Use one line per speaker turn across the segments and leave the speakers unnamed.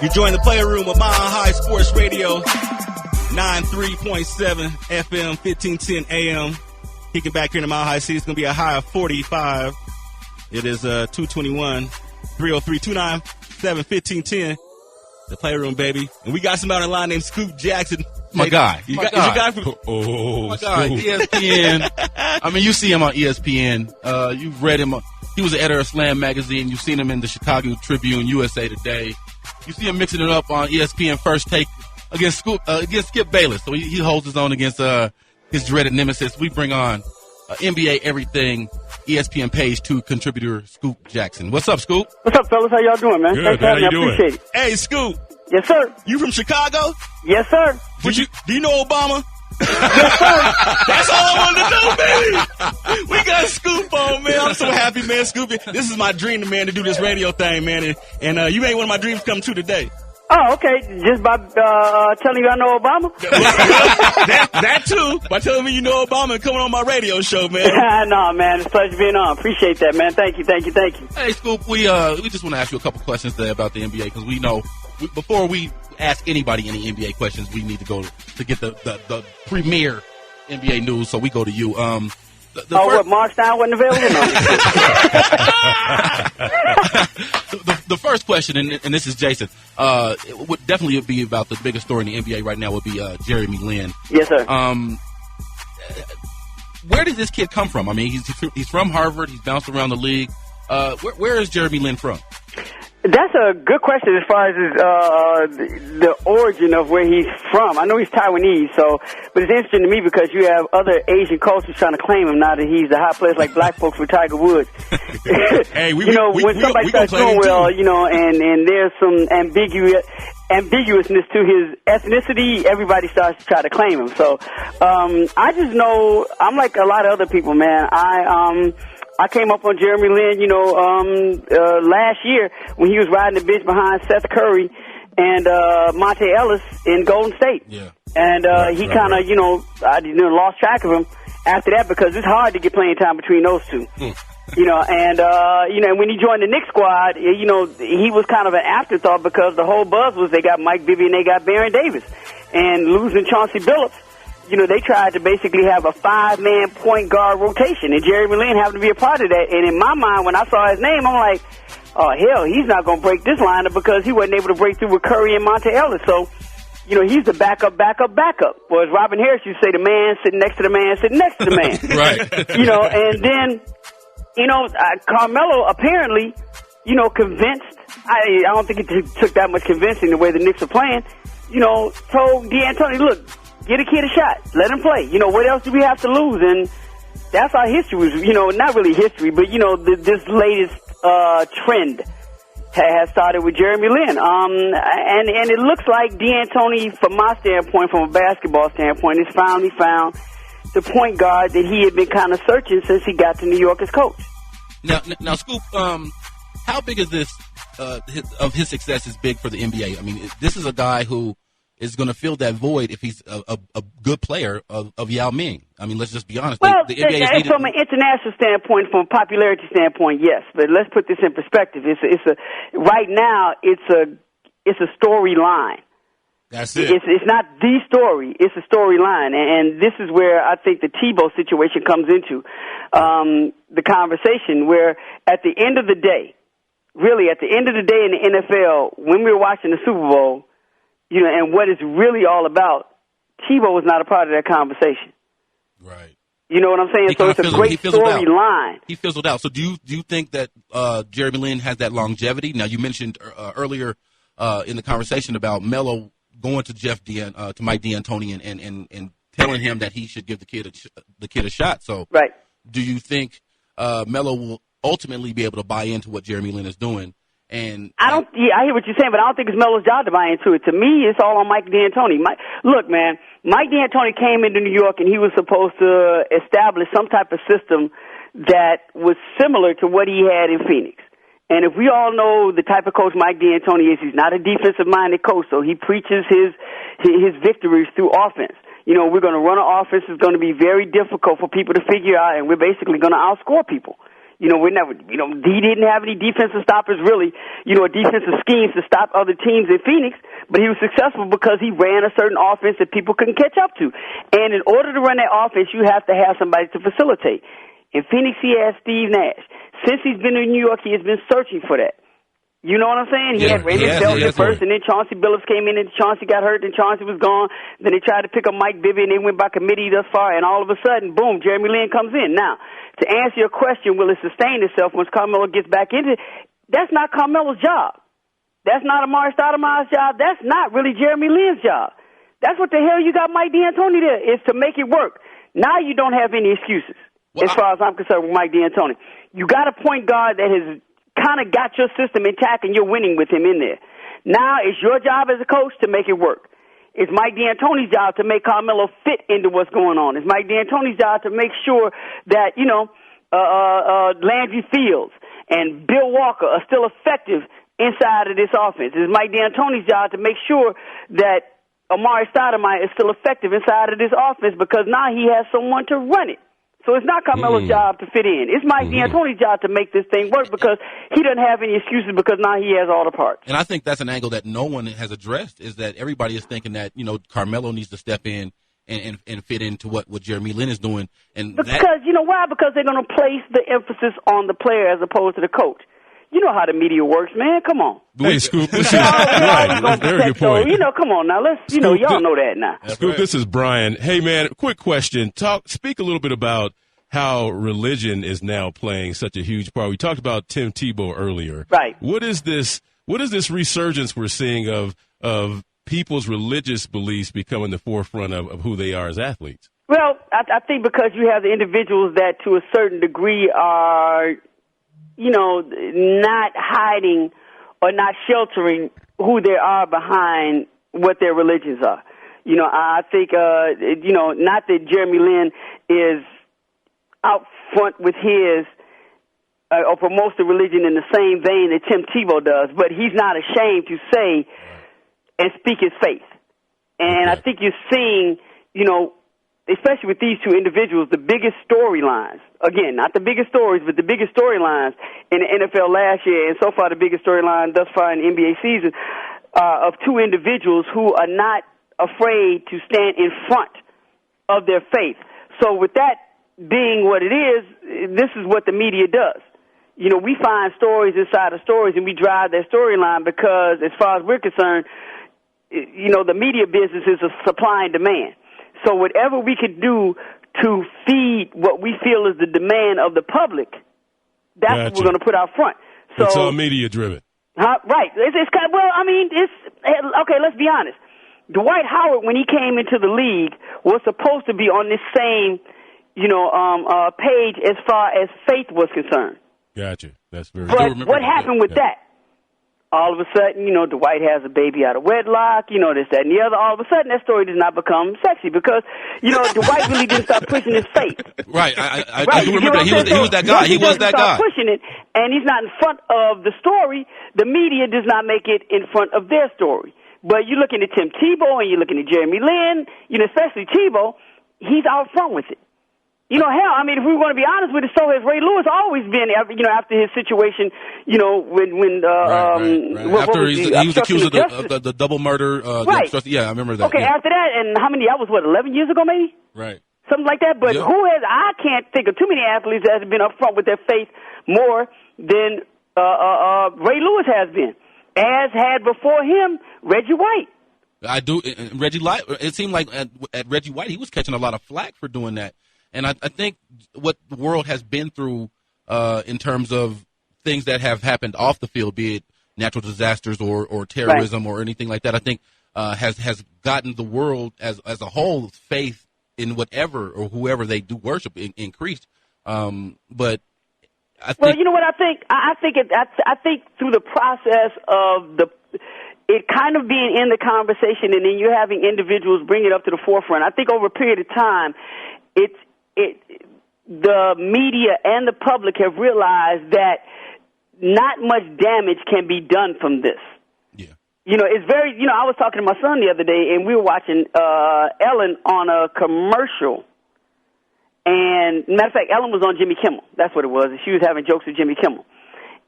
You join the player room of Mile High Sports Radio, 93.7 FM, 1510 AM. Kicking back here in the Mile High City. It's going to be a high of 45. It is 221, 303-297-1510. The player room, baby. And we got somebody on the line named Scoop Jackson.
My guy.
Is your guy from
my guy, ESPN. I mean, you see him on ESPN. You've read him. He was the editor of Slam Magazine. You've seen him in the Chicago Tribune, USA Today. You see him mixing it up on ESPN First Take against Skip Bayless. So he holds his own against his dreaded nemesis. We bring on NBA Everything ESPN Page 2 contributor Scoop Jackson. What's up, Scoop?
What's up, fellas? How y'all doing, man?
Good.
Thanks for having me. I
doing?
appreciate it.
Hey, Scoop.
Yes, sir.
You from Chicago?
Yes, sir.
Do you know Obama?
Yes, sir.
That's all I wanted to know, baby. We got Scoop on, man. I'm so happy, man. Scoop, this is my dream, man, to do this radio thing, man. And you made one of my dreams come true today.
Oh, okay. Just by telling you I know Obama?
that too. By telling me you know Obama and coming on my radio show, man.
No, man. It's a pleasure being on. Appreciate that, man. Thank you.
Hey, Scoop, we just want to ask you a couple questions today about the NBA because we know before we ask anybody any NBA questions, we need to go to get the premier NBA news. So we go to you.
What, Mark Stein wasn't available? No.
The first question, and this is Jason, it would definitely be about the biggest story in the NBA right now would be Jeremy Lin.
Yes, sir.
Where did this kid come from? I mean, he's from Harvard. He's bounced around the league. Where is Jeremy Lin from?
That's a good question as far as the origin of where he's from. I know he's Taiwanese, but it's interesting to me because you have other Asian cultures trying to claim him now that he's the hot place like black folks with Tiger Woods.
Hey,
when somebody starts doing well, and there's some ambiguousness to his ethnicity, everybody starts to try to claim him. So I just know I'm like a lot of other people, man. I came up on Jeremy Lin, last year when he was riding the bench behind Seth Curry and Monte Ellis in Golden State.
Yeah.
And he kind of, I lost track of him after that because it's hard to get playing time between those two. And when he joined the Knicks squad, he was kind of an afterthought because the whole buzz was they got Mike Bibby and they got Baron Davis. And losing Chauncey Billups, they tried to basically have a 5-man point guard rotation, and Jeremy Lin happened to be a part of that. And in my mind, when I saw his name, I'm like, oh, hell, he's not going to break this lineup because he wasn't able to break through with Curry and Monte Ellis. So, he's the backup. Well, as Robin Harris used to say, the man sitting next to the man sitting next to the man.
Right.
And then, Carmelo apparently, convinced, I don't think it took that much convincing the way the Knicks are playing, told D'Antoni, look, get a kid a shot. Let him play. What else do we have to lose? And that's our history was, not really history, but, this latest trend has started with Jeremy Lin. And it looks like D'Antoni, from my standpoint, from a basketball standpoint, has finally found the point guard that he had been kind of searching since he got to New York as coach.
Now, Scoop, how big is this, his success is big for the NBA? I mean, this is a guy who is going to fill that void if he's a good player of Yao Ming. I mean, let's just be honest.
Well,
the NBA is needed.
From an international standpoint, from a popularity standpoint, yes. But let's put this in perspective. Right now, it's a storyline.
That's it.
It's not the story. It's a storyline, and this is where I think the Tebow situation comes into the conversation. Where at the end of the day, really at the end of the day in the NFL, when we were watching the Super Bowl. And what it's really all about, Tebow was not a part of that conversation.
Right.
You know what I'm saying? So it's a great storyline.
He fizzled out. So do you think that Jeremy Lin has that longevity? Now, you mentioned earlier in the conversation about Melo going to Mike D'Antoni and telling him that he should give the kid a shot. So
right.
Do you think Melo will ultimately be able to buy into what Jeremy Lin is doing? And
I hear what you're saying, but I don't think it's Melo's job to buy into it. To me, it's all on Mike D'Antoni. Look, man, Mike D'Antoni came into New York and he was supposed to establish some type of system that was similar to what he had in Phoenix. And if we all know the type of coach Mike D'Antoni is, he's not a defensive-minded coach, so he preaches his victories through offense. We're going to run an offense that's going to be very difficult for people to figure out, and we're basically going to outscore people. You know, he didn't have any defensive stoppers really, or defensive schemes to stop other teams in Phoenix, but he was successful because he ran a certain offense that people couldn't catch up to. And in order to run that offense, you have to have somebody to facilitate. In Phoenix, he has Steve Nash. Since he's been in New York, he has been searching for that. You know what I'm saying? He had Raymond Felton first, and then Chauncey Billups came in, and Chauncey got hurt, and Chauncey was gone. Then they tried to pick up Mike Bibby, and they went by committee thus far, and all of a sudden, boom, Jeremy Lin comes in. Now, to answer your question, will it sustain itself once Carmelo gets back into it? That's not Carmelo's job. That's not Amari Stoudemire's job. That's not really Jeremy Lin's job. That's what the hell you got Mike D'Antoni there, is to make it work. Now you don't have any excuses, as far as I'm concerned with Mike D'Antoni. You got a point guard that has kind of got your system intact and you're winning with him in there. Now it's your job as a coach to make it work. It's Mike D'Antoni's job to make Carmelo fit into what's going on. It's Mike D'Antoni's job to make sure that, Landry Fields and Bill Walker are still effective inside of this offense. It's Mike D'Antoni's job to make sure that Amari Stoudemire is still effective inside of this offense because now he has someone to run it. So it's not Carmelo's job to fit in. It's Mike D'Antoni's job to make this thing work because he doesn't have any excuses because now he has all the parts.
And I think that's an angle that no one has addressed, is that everybody is thinking that, Carmelo needs to step in and fit into what Jeremy Lin is doing. And
because, you know why? Because they're going to place the emphasis on the player as opposed to the coach. You know how the media works, man. Come on.
Hey, Scoop, this is right. That's a very good point.
Come on now. Scoop, y'all know that now.
Scoop, this is Brian. Hey, man, quick question. Speak a little bit about how religion is now playing such a huge part. We talked about Tim Tebow earlier.
Right.
What is this resurgence we're seeing of people's religious beliefs becoming the forefront of who they are as athletes?
Well, I think because you have the individuals that to a certain degree are not hiding or not sheltering who they are behind what their religions are. I think, not that Jeremy Lin is out front with his or promotes the religion in the same vein that Tim Tebow does, but he's not ashamed to say and speak his faith. And I think you're seeing, especially with these two individuals, the biggest storylines. Again, not the biggest stories, but the biggest storylines in the NFL last year, and so far the biggest storyline thus far in the NBA season, of two individuals who are not afraid to stand in front of their faith. So with that being what it is, this is what the media does. We find stories inside of stories, and we drive that storyline because, as far as we're concerned, the media business is a supply and demand. So whatever we could do to feed what we feel is the demand of the public, that's what we're going to put out front. So
it's all media driven.
Right. It's kind of, okay, let's be honest. Dwight Howard, when he came into the league, was supposed to be on this same, page as far as faith was concerned.
Gotcha. That's very
good. But what happened with that? All of a sudden, Dwight has a baby out of wedlock, this, that, and the other. All of a sudden, that story does not become sexy because, Dwight really didn't start pushing his faith.
Right. I do remember that. He was that guy. He was that guy.
Pushing it, and he's not in front of the story. The media does not make it in front of their story. But you're looking at Tim Tebow and you're looking at Jeremy Lin, especially Tebow, he's out front with it. If we were going to be honest with it, so has Ray Lewis always been, after his situation, when
after he was accused of the double murder.
Right.
Yeah, I remember that.
Okay, after that, and how many, that was 11 years ago maybe?
Right.
Something like that. But I can't think of too many athletes that have been up front with their faith more than Ray Lewis has been, as had before him Reggie White.
I do. Reggie White, it seemed like at Reggie White, he was catching a lot of flack for doing that. And I think what the world has been through in terms of things that have happened off the field, be it natural disasters or terrorism or anything like that, I think has gotten the world as a whole faith in whatever or whoever they do worship increased. But I think,
well, you know what I think? I think through the process of it kind of being in the conversation, and then you're having individuals bring it up to the forefront. I think over a period of time, the media and the public have realized that not much damage can be done from this.
Yeah.
It's very, I was talking to my son the other day, and we were watching Ellen on a commercial, And matter of fact, Ellen was on Jimmy Kimmel. That's what it was. And she was having jokes with Jimmy Kimmel.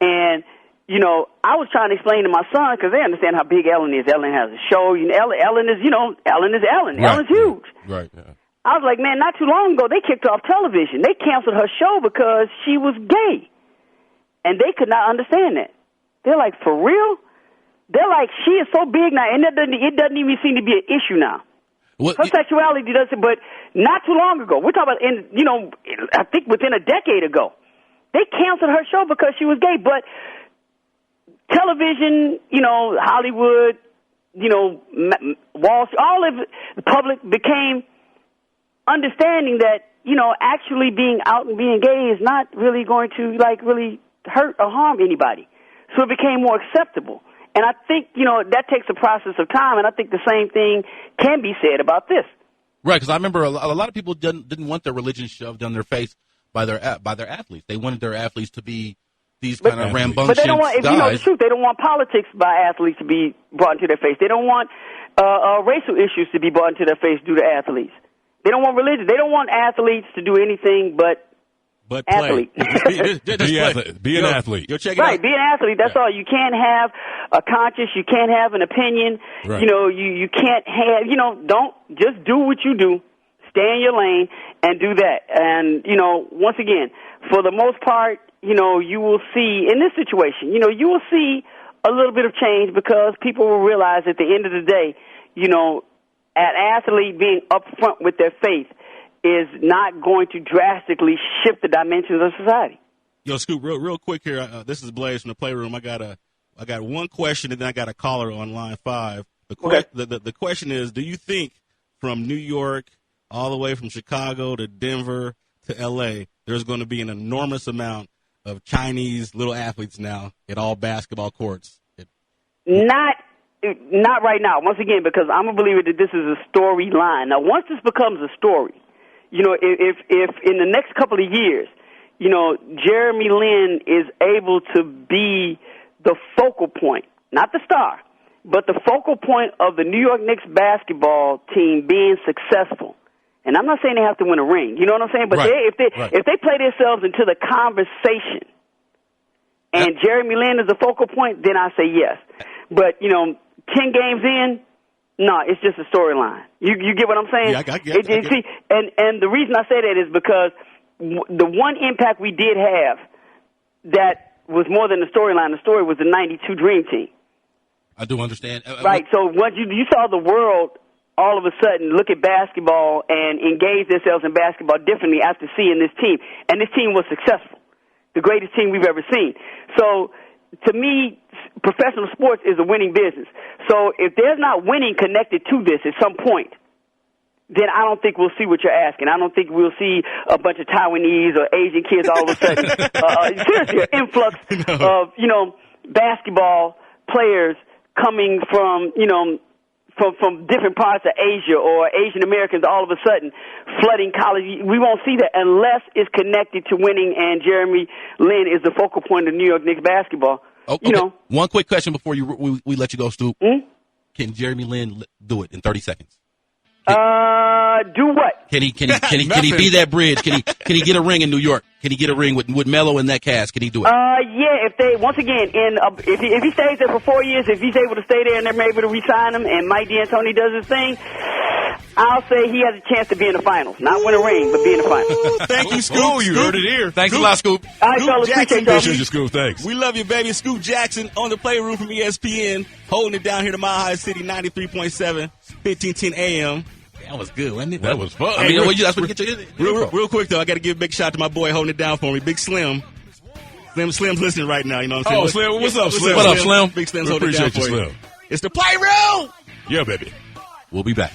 And, you know, I was trying to explain to my son, because they understand how big Ellen is. Ellen has a show. You know, Ellen is, you know, Ellen is Ellen. Right. Ellen's huge.
Right. Yeah.
I was like, man, not too long ago, they kicked her off television. They canceled her show because she was gay. And they could not understand that. They're like, for real? They're like, she is so big now, and it doesn't even seem to be an issue now. Her sexuality doesn't, but not too long ago. We're talking about, I think within a decade ago. They canceled her show because she was gay. But television, you know, Hollywood, you know, Wall Street, all of the public became understanding that, you know, actually being out and being gay is not really going to, like, really hurt or harm anybody. So it became more acceptable. And I think, you know, that takes a process of time, and I think the same thing can be said about this.
Right, because I remember a lot of people didn't want their religion shoved down their face by their athletes. They wanted their athletes to be these kind of rambunctious
But they don't want, if
guys.
you know the truth, they don't want politics by athletes to be brought into their face. They don't want racial issues to be brought into their face due to athletes. They don't want religion. They don't want athletes to do anything but
play.
Be an athlete.
You'll check it
right,
out.
be an athlete. That's all. You can't have a conscience. You can't have an opinion.
Right.
You know, you can't have, you know, don't just do what you do. Stay in your lane and do that. And, you know, once again, for the most part, you know, you will see in this situation, you know, you will see a little bit of change because people will realize at the end of the day, you know, an athlete being upfront with their faith is not going to drastically shift the dimensions of society.
Yo, Scoop, real quick here. This is Blaze from the Playroom. I got one question, and then I got a caller on line 5. The question is, do you think from New York all the way from Chicago to Denver to L.A., there's going to be an enormous amount of Chinese little athletes now at all basketball courts?
Not right now. Once again, because I'm a believer that this is a storyline. Now, once this becomes a story, you know, if in the next couple of years, you know, Jeremy Lin is able to be the focal point, not the star, but the focal point of the New York Knicks basketball team being successful. And I'm not saying they have to win a ring, you know what I'm saying? But if they play themselves into the conversation and Jeremy Lin is the focal point, then I say yes. But, you know, 10 games in, no, it's just a storyline. You get what I'm saying?
Yeah, I get it.
See, and the reason I say that is because the one impact we did have that was more than the storyline. The story was the 92 Dream Team.
I do understand.
Right, so once you saw the world all of a sudden look at basketball and engage themselves in basketball differently after seeing this team. And this team was successful, the greatest team we've ever seen. So to me, professional sports is a winning business. So if there's not winning connected to this at some point, then I don't think we'll see what you're asking. I don't think we'll see a bunch of Taiwanese or Asian kids all of a sudden. Seriously, an influx of, you know, basketball players coming from, you know, from different parts of Asia or Asian Americans all of a sudden flooding college. We won't see that unless it's connected to winning, and Jeremy Lin is the focal point of New York Knicks basketball.
Okay.
You know,
one quick question before we let you go, Stu. Can Jeremy Lin do it in 30 seconds?
Do what?
Can he be that bridge? Can he get a ring in New York? Can he get a ring with Melo in that cast? Can he do it?
Yeah. If they once again if he stays there for 4 years, if he's able to stay there and they're able to re-sign him, and Mike D'Antoni does his thing, I'll say he has a chance to be in the finals. Not win a ring, but be in the finals.
Thank you, Scoop.
Oh, you heard it here.
Thanks a lot, Scoop.
All right, fellas, appreciate y'all.
Appreciate you, Scoop. Thanks.
We love you, baby. Scoop Jackson on the Playroom from ESPN, holding it down here to Mile High City, 93.7, 1510 AM. That was good, wasn't it?
That was fun.
I mean, that's what you get your
real quick, though, I got to give a big shout out to my boy holding it down for me, Big Slim. Slim's listening right now, you know what I'm saying?
Oh, Slim, what's up, Slim?
What up, Slim?
Big Slim's
We
holding it down
appreciate
for
you,
you.
Slim.
It's the Playroom!
Yeah, baby.
We'll be back.